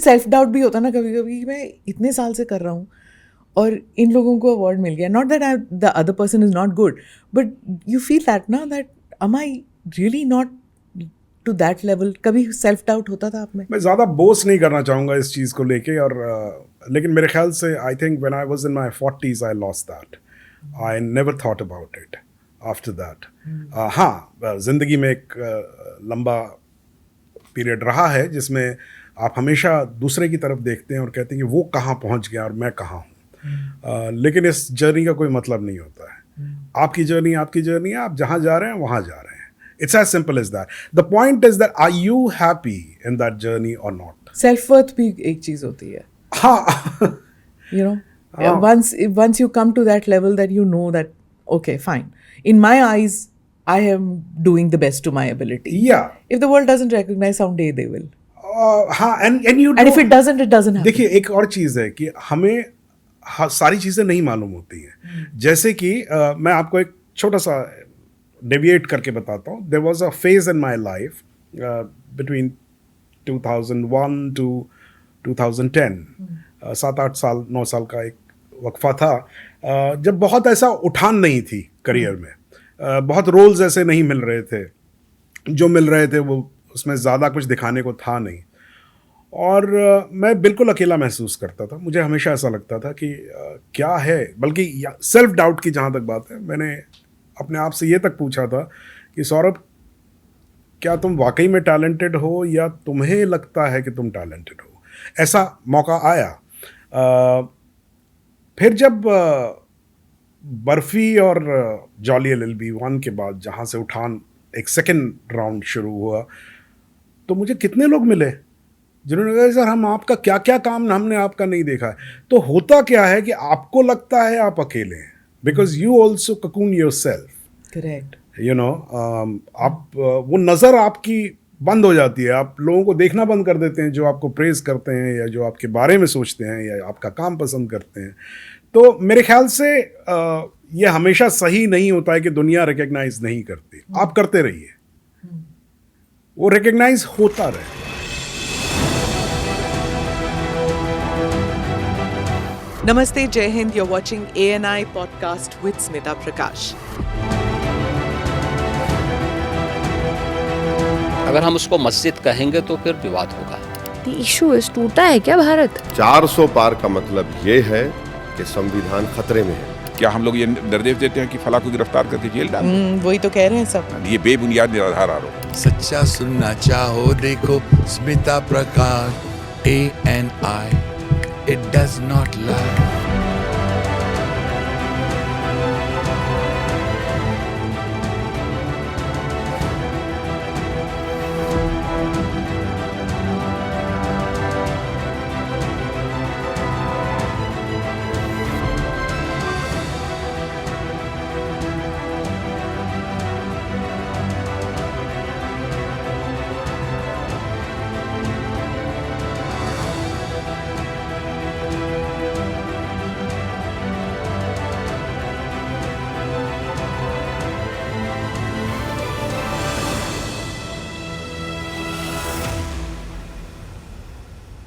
Self doubt भी होता ना कभी कभी, मैं इतने साल से कर रहा हूँ और इन लोगों को अवार्ड मिल गया. Not that the other person is not good, but you feel that ना, that am I really not to that level? कभी सेल्फ डाउट होता था आप में? मैं ज़्यादा बोस नहीं करना चाहूँगा इस चीज़ को लेके, और लेकिन मेरे ख्याल से I think when I was in my 40s I lost that. I never thought about it after that. हाँ, ज़िंदगी में एक लंबा पीरियड रहा है जिसमें आप हमेशा दूसरे की तरफ देखते हैं और कहते हैं कि वो कहाँ पहुँच गया और मैं कहाँ हूँ. लेकिन इस जर्नी का कोई मतलब नहीं होता है. आपकी जर्नी है, आप जहाँ जा रहे हैं वहाँ जा रहे हैं. It's as simple as that. The point is that are you happy in that journey or not? Self worth भी एक चीज होती है. हाँ. You know, once you come to that level that you know that okay, fine. In my eyes, I am doing the best to my ability. Yeah. If the world doesn't recognize, someday they will. हाँ, and you And if it doesn't, it doesn't happen. देखिए, एक और चीज़ है कि हमें सारी चीज़ें नहीं मालूम होती हैं. जैसे कि मैं आपको एक छोटा सा डेविएट करके बताता हूँ. There was a phase in my life between 2001 to 2010, 7-8 साल 9 साल का एक वक्फा था, जब बहुत ऐसा उठान नहीं थी करियर में. बहुत रोल्स ऐसे नहीं मिल रहे थे, जो मिल रहे थे वो उसमें ज़्यादा कुछ दिखाने को था नहीं. और मैं बिल्कुल अकेला महसूस करता था. मुझे हमेशा ऐसा लगता था कि क्या है, बल्कि सेल्फ डाउट की जहाँ तक बात है, मैंने अपने आप से ये तक पूछा था कि सौरभ, क्या तुम वाकई में टैलेंटेड हो या तुम्हें लगता है कि तुम टैलेंटेड हो. ऐसा मौका आया. फिर जब बर्फ़ी और जॉली LLB 1 के बाद जहाँ से उठान एक सेकेंड राउंड शुरू हुआ, तो मुझे कितने लोग मिले जिन्होंने कहा सर हम आपका क्या क्या काम हमने आपका नहीं देखा है. तो होता क्या है कि आपको लगता है आप अकेले हैं, because you also cocoon your self. Correct. You know, आप वो नज़र आपकी बंद हो जाती है. आप लोगों को देखना बंद कर देते हैं जो आपको प्रेज करते हैं या जो आपके बारे में सोचते हैं या आपका काम पसंद करते हैं. तो मेरे ख्याल से ये हमेशा सही नहीं होता है कि दुनिया रिकग्नाइज नहीं करती. आप करते रहिए, वो रिकग्नाइज होता रहे. Namaste, Jai Hind. You're watching ANI podcast with Smita Prakash. अगर हम उसको मस्जिद कहेंगे तो फिर विवाद होगा. The issue is टूटा है क्या भारत? 400 पार का मतलब ये है कि संविधान खतरे में है. क्या हम लोग ये निर्देश देते हैं कि फला को गिरफ्तार करके जेल डाल दें? वही तो कह रहे हैं सब. ये बेबुनियाद निराधार आरोप. सच्चा सुनना चाहो देखो स्मिता प्रकाश ANI. It does not lie.